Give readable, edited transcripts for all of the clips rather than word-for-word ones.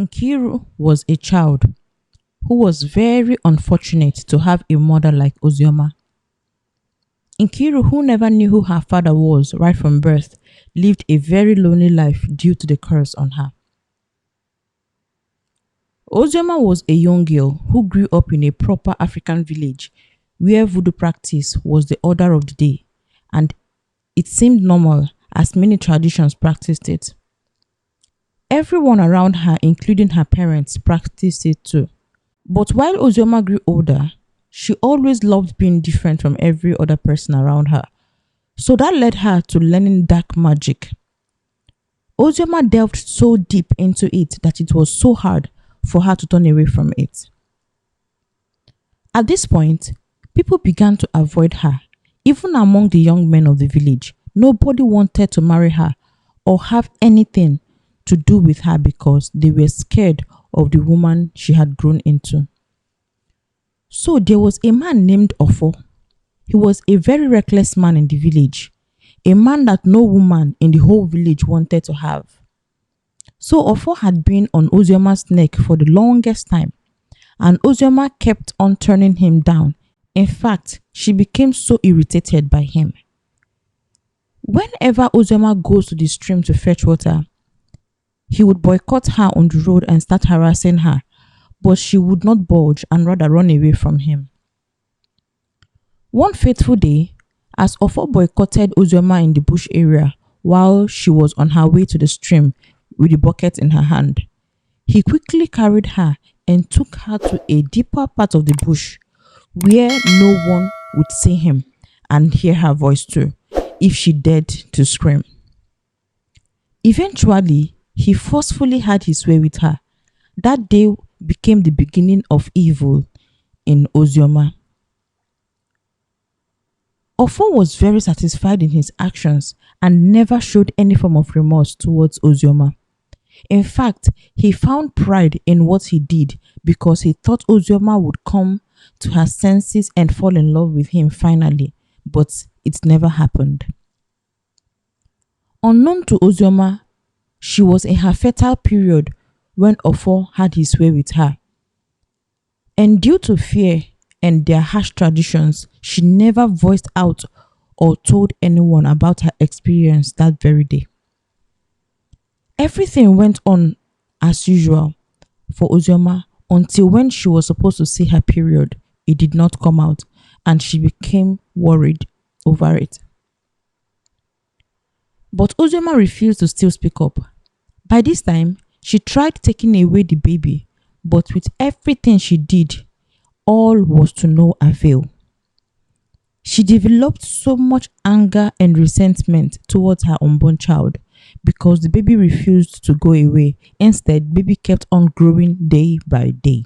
Nkiru was a child who was very unfortunate to have a mother like Ozioma. Nkiru, who never knew who her father was right from birth, lived a very lonely life due to the curse on her. Ozioma was a young girl who grew up in a proper African village where voodoo practice was the order of the day, and it seemed normal as many traditions practiced it. Everyone around her, including her parents, practiced it too. But while Ozioma grew older, she always loved being different from every other person around her. So that led her to learning dark magic. Ozioma delved so deep into it that it was so hard for her to turn away from it. At this point, people began to avoid her. Even among the young men of the village, nobody wanted to marry her or have anything to do with her because they were scared of the woman she had grown into. So there was a man named Ofo. He was a very reckless man in the village, a man that no woman in the whole village wanted to have. So Ofo had been on Ozioma's neck for the longest time, and Ozioma kept on turning him down. In fact, she became so irritated by him. Whenever Ozioma goes to the stream to fetch water, he would boycott her on the road and start harassing her, but she would not budge and rather run away from him. One fateful day, as Ofo boycotted Ozioma in the bush area while she was on her way to the stream with the bucket in her hand, he quickly carried her and took her to a deeper part of the bush where no one would see him and hear her voice too if she dared to scream. Eventually, he forcefully had his way with her. That day became the beginning of evil in Ozioma. Ofo was very satisfied in his actions and never showed any form of remorse towards Ozioma. In fact, he found pride in what he did because he thought Ozioma would come to her senses and fall in love with him finally, but it never happened. Unknown to Ozioma, she was in her fertile period when Ofo had his way with her. And due to fear and their harsh traditions, she never voiced out or told anyone about her experience that very day. Everything went on as usual for Ozioma until when she was supposed to see her period, it did not come out and she became worried over it. But Ozioma refused to still speak up. By this time, she tried taking away the baby, but with everything she did, all was to no avail. She developed so much anger and resentment towards her unborn child because the baby refused to go away. Instead, baby kept on growing day by day.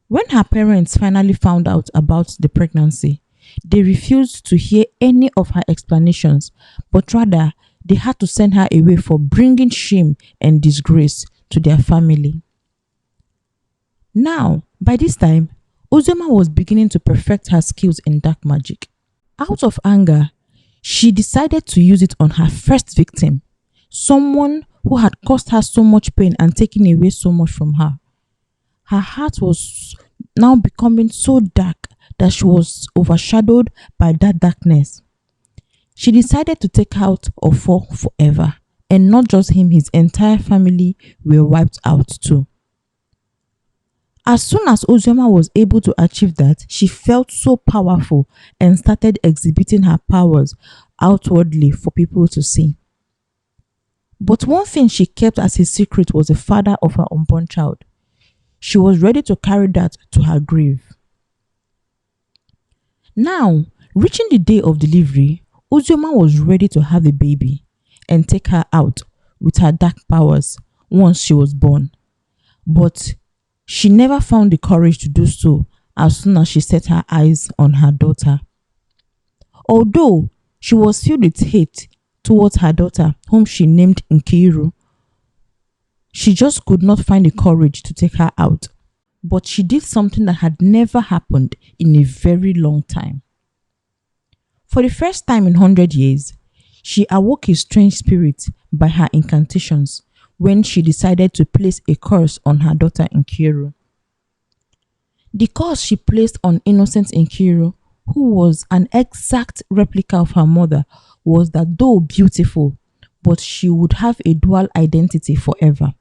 When her parents finally found out about the pregnancy, they refused to hear any of her explanations, but rather they had to send her away for bringing shame and disgrace to their family. Now, by this time, Ozioma was beginning to perfect her skills in dark magic. Out of anger, she decided to use it on her first victim, someone who had caused her so much pain and taken away so much from her. Her heart was now becoming so dark that she was overshadowed by that darkness. She decided to take out Ofo forever, and not just him, his entire family were wiped out too. As soon as Ozioma was able to achieve that, she felt so powerful and started exhibiting her powers outwardly for people to see. But one thing she kept as a secret was the father of her unborn child. She was ready to carry that to her grave. Now, reaching the day of delivery, Ozioma was ready to have a baby and take her out with her dark powers once she was born. But she never found the courage to do so as soon as she set her eyes on her daughter. Although she was filled with hate towards her daughter, whom she named Nkiru, she just could not find the courage to take her out. But she did something that had never happened in a very long time. For the first time in 100 years, she awoke a strange spirit by her incantations, when she decided to place a curse on her daughter Nkiru. The curse she placed on innocent Nkiru, who was an exact replica of her mother, was that though beautiful, but she would have a dual identity forever.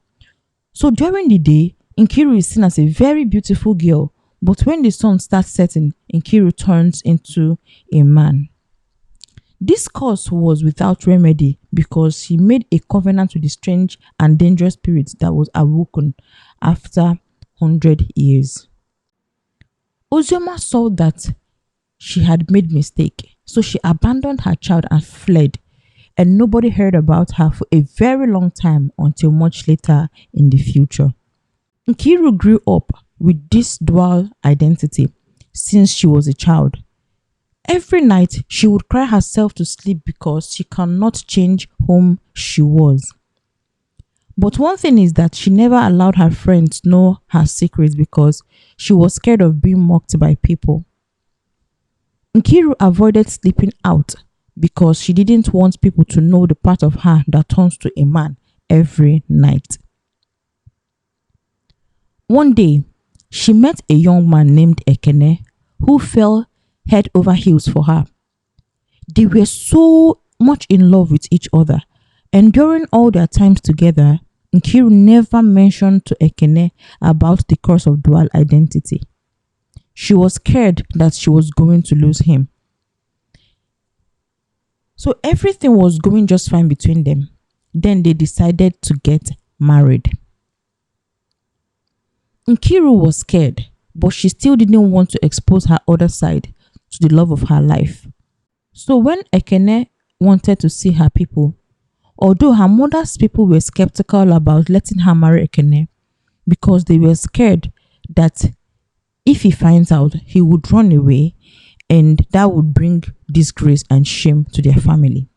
So during the day, Nkiru is seen as a very beautiful girl, but when the sun starts setting, Nkiru turns into a man. This curse was without remedy because she made a covenant with the strange and dangerous spirit that was awoken after 100 years. Ozioma saw that she had made mistake, so she abandoned her child and fled, and nobody heard about her for a very long time until much later in the future. Nkiru grew up with this dual identity since she was a child. Every night, she would cry herself to sleep because she cannot change whom she was. But one thing is that she never allowed her friends know her secrets because she was scared of being mocked by people. Nkiru avoided sleeping out because she didn't want people to know the part of her that turns to a man every night. One day, she met a young man named Ekene who fell head over heels for her. They were so much in love with each other, and during all their times together, Nkiru never mentioned to Ekene about the curse of dual identity. She was scared that she was going to lose him. So everything was going just fine between them. Then they decided to get married. Nkiru was scared, but she still didn't want to expose her other side to the love of her life. So when Ekene wanted to see her people, although her mother's people were skeptical about letting her marry Ekene because they were scared that if he finds out, he would run away and that would bring disgrace and shame to their family.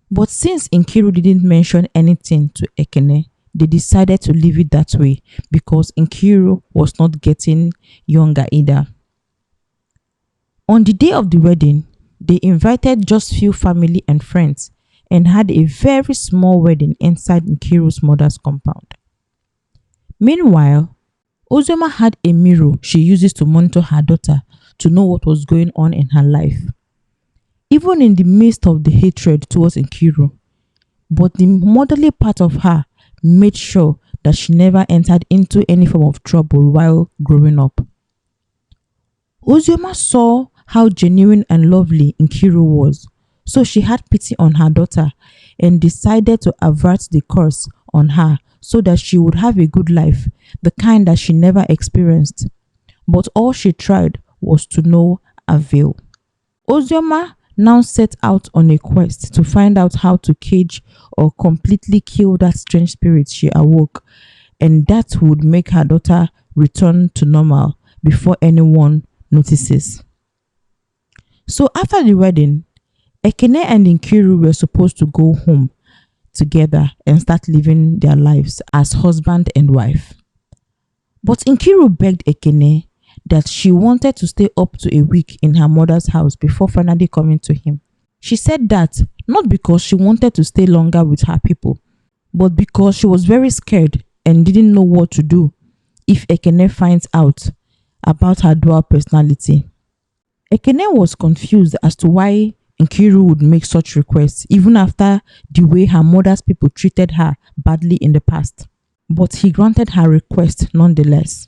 But since Nkiru didn't mention anything to Ekene, they decided to leave it that way because Nkiru was not getting younger either. On the day of the wedding, they invited just few family and friends and had a very small wedding inside Nkiru's mother's compound. Meanwhile, Ozioma had a mirror she uses to monitor her daughter to know what was going on in her life. Even in the midst of the hatred towards Nkiru, but the motherly part of her made sure that she never entered into any form of trouble while growing up. Ozioma saw how genuine and lovely Nkiru was, so she had pity on her daughter and decided to avert the curse on her so that she would have a good life, the kind that she never experienced. But all she tried was to no avail. Ozioma now set out on a quest to find out how to cage or completely kill that strange spirit she awoke, and that would make her daughter return to normal before anyone notices. So after the wedding, Ekene and Nkiru were supposed to go home together and start living their lives as husband and wife. But Nkiru begged Ekene that she wanted to stay up to a week in her mother's house before finally coming to him. She said that not because she wanted to stay longer with her people, but because she was very scared and didn't know what to do if Ekene finds out about her dual personality. Ekene was confused as to why Nkiru would make such requests even after the way her mother's people treated her badly in the past, but he granted her request nonetheless.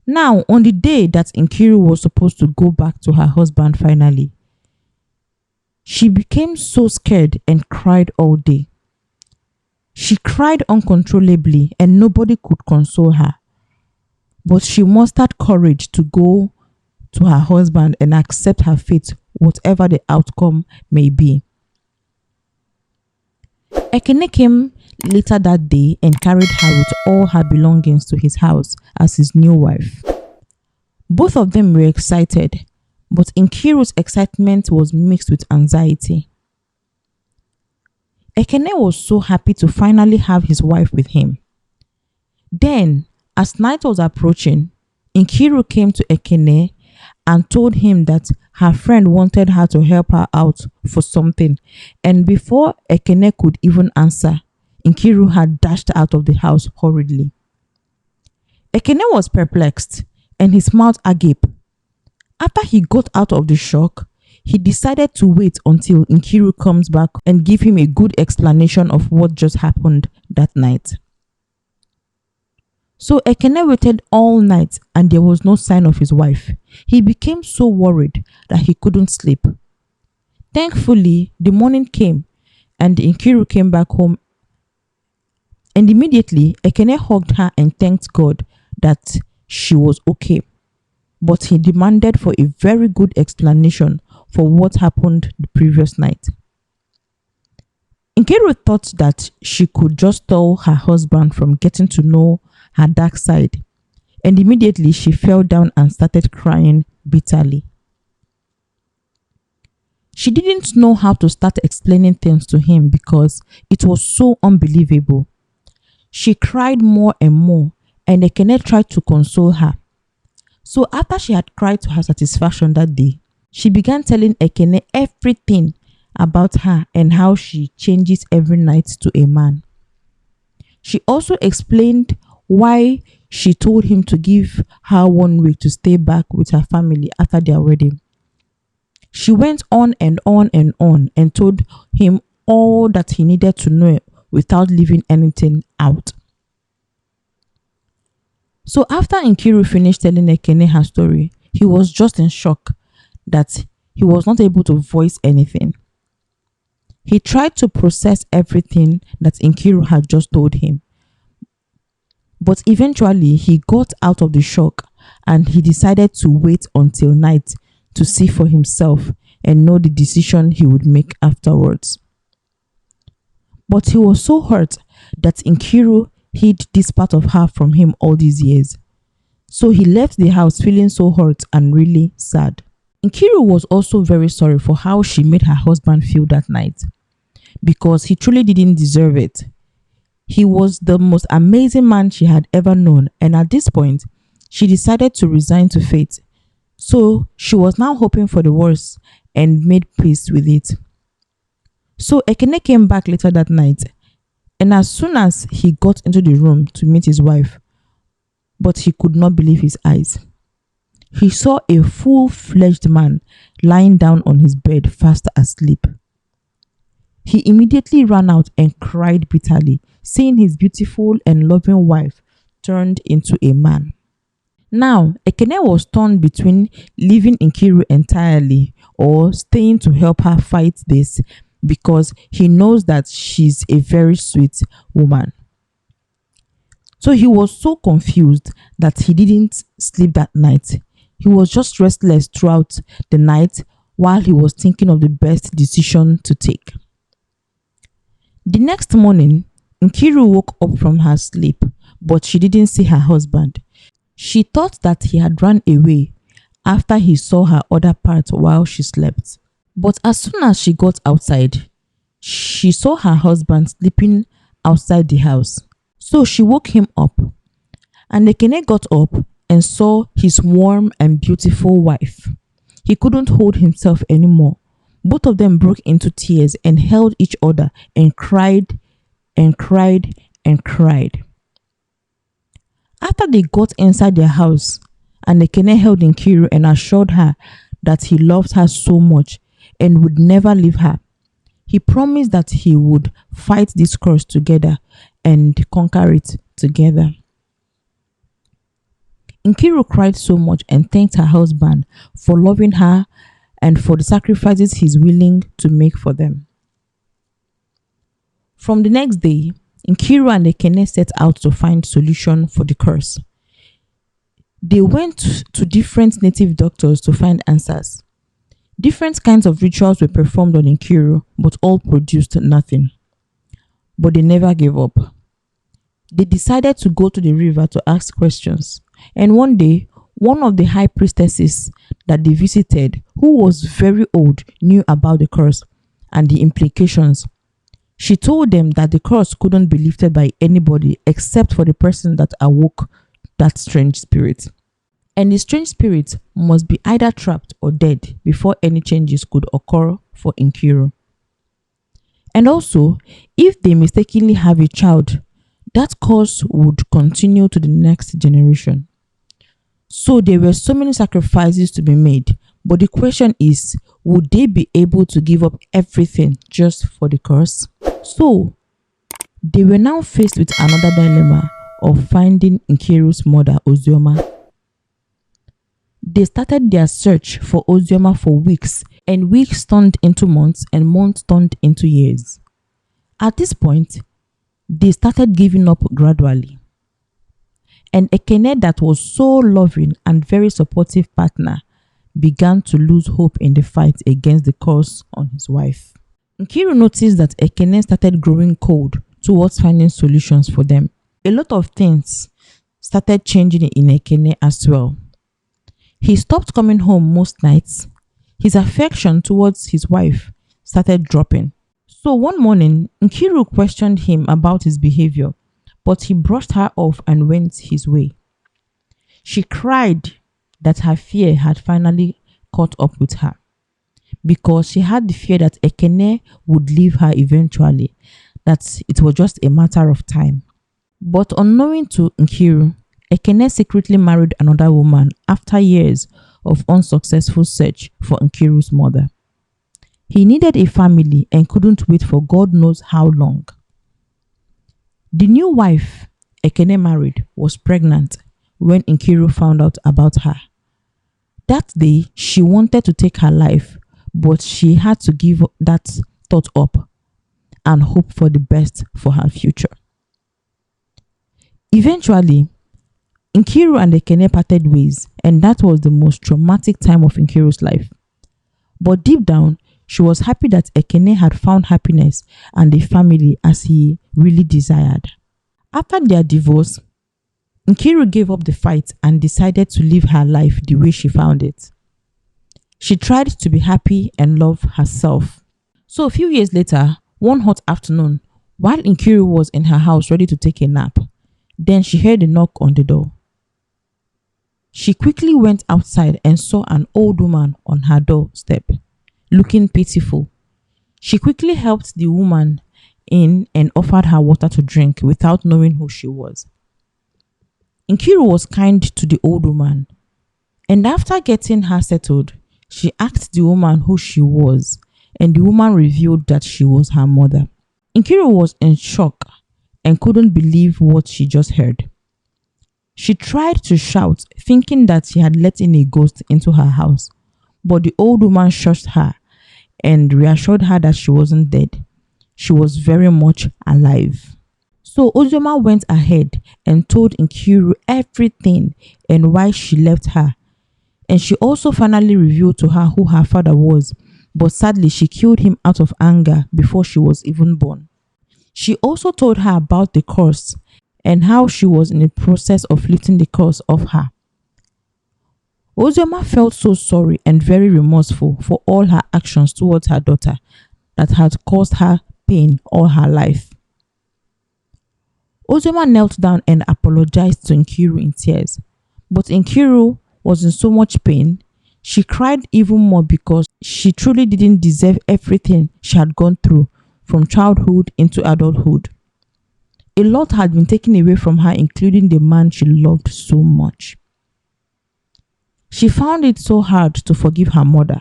Now, on the day that Nkiru was supposed to go back to her husband finally, she became so scared and cried all day. She cried uncontrollably and nobody could console her. But she mustered courage to go to her husband and accept her fate, whatever the outcome may be. Ekene came later that day and carried her with all her belongings to his house as his new wife. Both of them were excited, but Nkiru's excitement was mixed with anxiety. Ekene was so happy to finally have his wife with him. Then, as night was approaching, Nkiru came to Ekene and told him that her friend wanted her to help her out for something, and before Ekene could even answer, Nkiru had dashed out of the house hurriedly. Ekene was perplexed and his mouth agape. After he got out of the shock, he decided to wait until Nkiru comes back and give him a good explanation of what just happened that night. So Ekene waited all night and there was no sign of his wife. He became so worried that he couldn't sleep. Thankfully, the morning came and Nkiru came back home, and immediately Ekene hugged her and thanked God that she was okay. But he demanded for a very good explanation for what happened the previous night. Nkiru thought that she could just stop her husband from getting to know her dark side, and immediately she fell down and started crying bitterly. She didn't know how to start explaining things to him because it was so unbelievable. She cried more and more, and Ekene tried to console her. So after she had cried to her satisfaction that day, she began telling Ekene everything about her and how she changes every night to a man. She also explained why she told him to give her 1 week to stay back with her family after their wedding. She went on and on and on and told him all that he needed to know without leaving anything out. So after Nkiru finished telling Ekene her story, he was just in shock that he was not able to voice anything. He tried to process everything that Nkiru had just told him. But eventually he got out of the shock and he decided to wait until night to see for himself and know the decision he would make afterwards. But he was so hurt that Nkiru hid this part of her from him all these years. So he left the house feeling so hurt and really sad. Nkiru was also very sorry for how she made her husband feel that night, because he truly didn't deserve it. He was the most amazing man she had ever known, and at this point, she decided to resign to fate. So she was now hoping for the worst and made peace with it. So Ekene came back later that night, and as soon as he got into the room to meet his wife, but he could not believe his eyes. He saw a full-fledged man lying down on his bed fast asleep. He immediately ran out and cried bitterly, seeing his beautiful and loving wife turned into a man. Now, Ekene was torn between leaving Nkiru entirely or staying to help her fight this, because he knows that she's a very sweet woman. So he was so confused that he didn't sleep that night. He was just restless throughout the night while he was thinking of the best decision to take. The next morning, Nkiru woke up from her sleep, but she didn't see her husband. She thought that he had run away after he saw her other part while she slept. But as soon as she got outside, she saw her husband sleeping outside the house. So she woke him up, and Ekene got up and saw his warm and beautiful wife. He couldn't hold himself anymore. Both of them broke into tears and held each other and cried and cried and cried. After they got inside their house, and Ekene held Nkiru and assured her that he loved her so much and would never leave her, he promised that he would fight this curse together and conquer it together. Nkiru cried so much and thanked her husband for loving her and for the sacrifices he's willing to make for them. From the next day, Nkiru and Ekene set out to find solution for the curse. They went to different native doctors to find answers. Different kinds of rituals were performed on Nkiru, but all produced nothing. But they never gave up. They decided to go to the river to ask questions. And one day, one of the high priestesses that they visited, who was very old, knew about the curse and the implications. She told them that the curse couldn't be lifted by anybody except for the person that awoke that strange spirit. And the strange spirit must be either trapped or dead before any changes could occur for Nkiru. And also, if they mistakenly have a child, that curse would continue to the next generation. So there were so many sacrifices to be made. But the question is, would they be able to give up everything just for the curse? So they were now faced with another dilemma of finding Nkiru's mother, Ozioma. They started their search for Ozioma for weeks, and weeks turned into months, and months turned into years. At this point, they started giving up gradually. And Ekene, that was so loving and very supportive partner, began to lose hope in the fight against the curse on his wife. Nkiru noticed that Ekene started growing cold towards finding solutions for them. A lot of things started changing in Ekene as well. He stopped coming home most nights. His affection towards his wife started dropping. So one morning, Nkiru questioned him about his behavior, but he brushed her off and went his way. She cried that her fear had finally caught up with her because she had the fear that Ekene would leave her eventually, that it was just a matter of time. But unknowing to Nkiru, Ekene secretly married another woman after years of unsuccessful search for Nkiru's mother. He needed a family and couldn't wait for God knows how long. The new wife Ekene married was pregnant when Nkiru found out about her. That day, she wanted to take her life, but she had to give that thought up and hope for the best for her future. Eventually, Nkiru and Ekene parted ways, and that was the most traumatic time of Nkiru's life. But deep down, she was happy that Ekene had found happiness and a family as he really desired. After their divorce, Nkiru gave up the fight and decided to live her life the way she found it. She tried to be happy and love herself. So a few years later, one hot afternoon, while Nkiru was in her house ready to take a nap, then she heard a knock on the door. She quickly went outside and saw an old woman on her doorstep, looking pitiful. She quickly helped the woman in and offered her water to drink without knowing who she was. Nkiru was kind to the old woman, and after getting her settled, she asked the woman who she was, and the woman revealed that she was her mother. Nkiru was in shock and couldn't believe what she just heard. She tried to shout, thinking that she had let in a ghost into her house, but the old woman shushed her and reassured her that she wasn't dead. She was very much alive. So Ozioma went ahead and told Nkiru everything and why she left her. And she also finally revealed to her who her father was, but sadly she killed him out of anger before she was even born. She also told her about the curse and how she was in the process of lifting the curse off her. Ozioma felt so sorry and very remorseful for all her actions towards her daughter that had caused her pain all her life. Ozioma knelt down and apologized to Nkiru in tears, but Nkiru was in so much pain. She cried even more because she truly didn't deserve everything she had gone through from childhood into adulthood. A lot had been taken away from her, including the man she loved so much. She found it so hard to forgive her mother,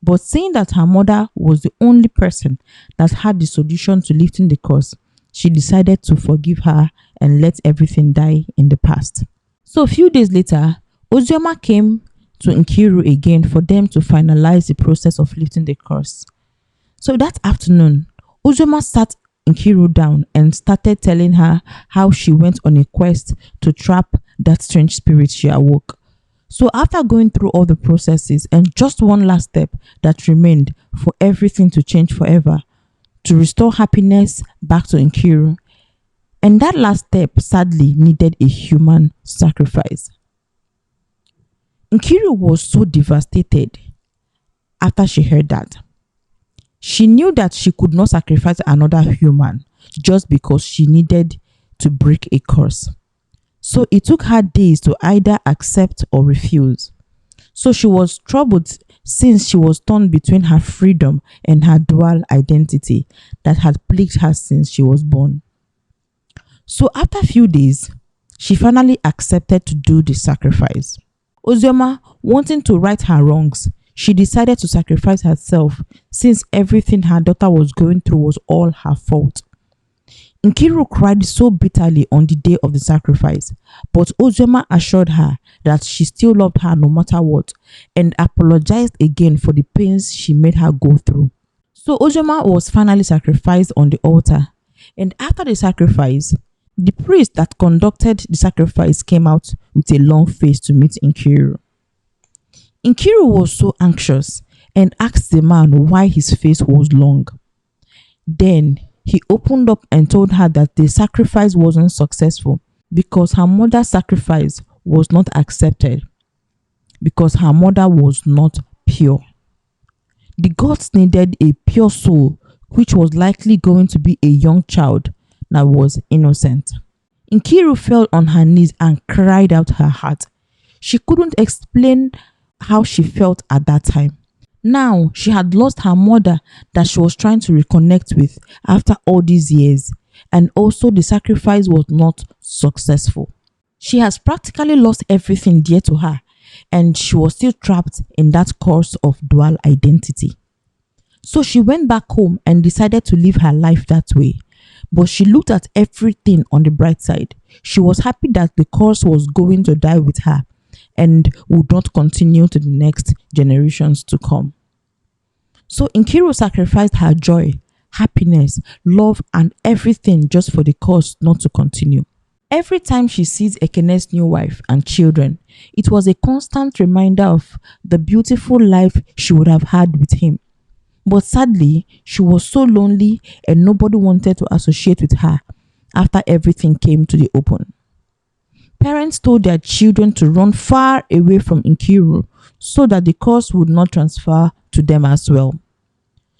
but seeing that her mother was the only person that had the solution to lifting the curse, she decided to forgive her and let everything die in the past. So a few days later, Ozioma came to Nkiru again for them to finalize the process of lifting the curse. So that afternoon, Ozioma sat Nkiru down and started telling her how she went on a quest to trap that strange spirit she awoke. So after going through all the processes and just one last step that remained for everything to change forever, to restore happiness back to Nkiru, and that last step sadly needed a human sacrifice. Nkiru was so devastated after she heard that. She knew that she could not sacrifice another human just because she needed to break a curse. So it took her days to either accept or refuse. So she was troubled since she was torn between her freedom and her dual identity that had plagued her since she was born. So after a few days, she finally accepted to do the sacrifice. Ozioma, wanting to right her wrongs, she decided to sacrifice herself since everything her daughter was going through was all her fault. Nkiru cried so bitterly on the day of the sacrifice, but Ozioma assured her that she still loved her no matter what and apologized again for the pains she made her go through. So Ozioma was finally sacrificed on the altar, and after the sacrifice, the priest that conducted the sacrifice came out with a long face to meet Nkiru. Nkiru was so anxious and asked the man why his face was long. Then he opened up and told her that the sacrifice wasn't successful because her mother's sacrifice was not accepted, because her mother was not pure. The gods needed a pure soul, which was likely going to be a young child that was innocent. Nkiru fell on her knees and cried out her heart. She couldn't explain how she felt at that time. Now she had lost her mother that she was trying to reconnect with after all these years, and also the sacrifice was not successful. She has practically lost everything dear to her, and she was still trapped in that course of dual identity. So she went back home and decided to live her life that way. But she looked at everything on the bright side. She was happy that the curse was going to die with her and would not continue to the next generations to come. So Nkiru sacrificed her joy, happiness, love, and everything just for the cause not to continue. Every time she sees Ekene's new wife and children, it was a constant reminder of the beautiful life she would have had with him. But sadly, she was so lonely and nobody wanted to associate with her after everything came to the open. Parents told their children to run far away from Nkiru so that the curse would not transfer to them as well.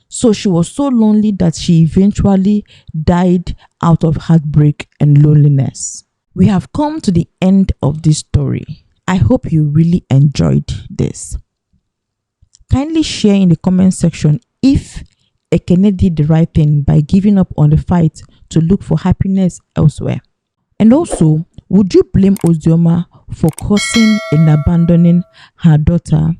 So she was so lonely that she eventually died out of heartbreak and loneliness. We have come to the end of this story. I hope you really enjoyed this. Kindly share in the comment section if Ekene did the right thing by giving up on the fight to look for happiness elsewhere. And also, would you blame Ozioma for causing and abandoning her daughter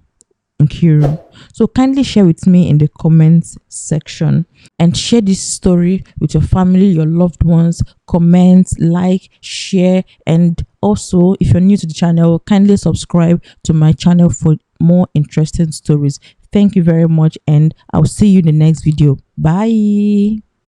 Nkiru? So kindly share with me in the comments section and share this story with your family, your loved ones. Comment, like, share, and also if you're new to the channel, kindly subscribe to my channel for more interesting stories. Thank you very much, and I'll see you in the next video. Bye.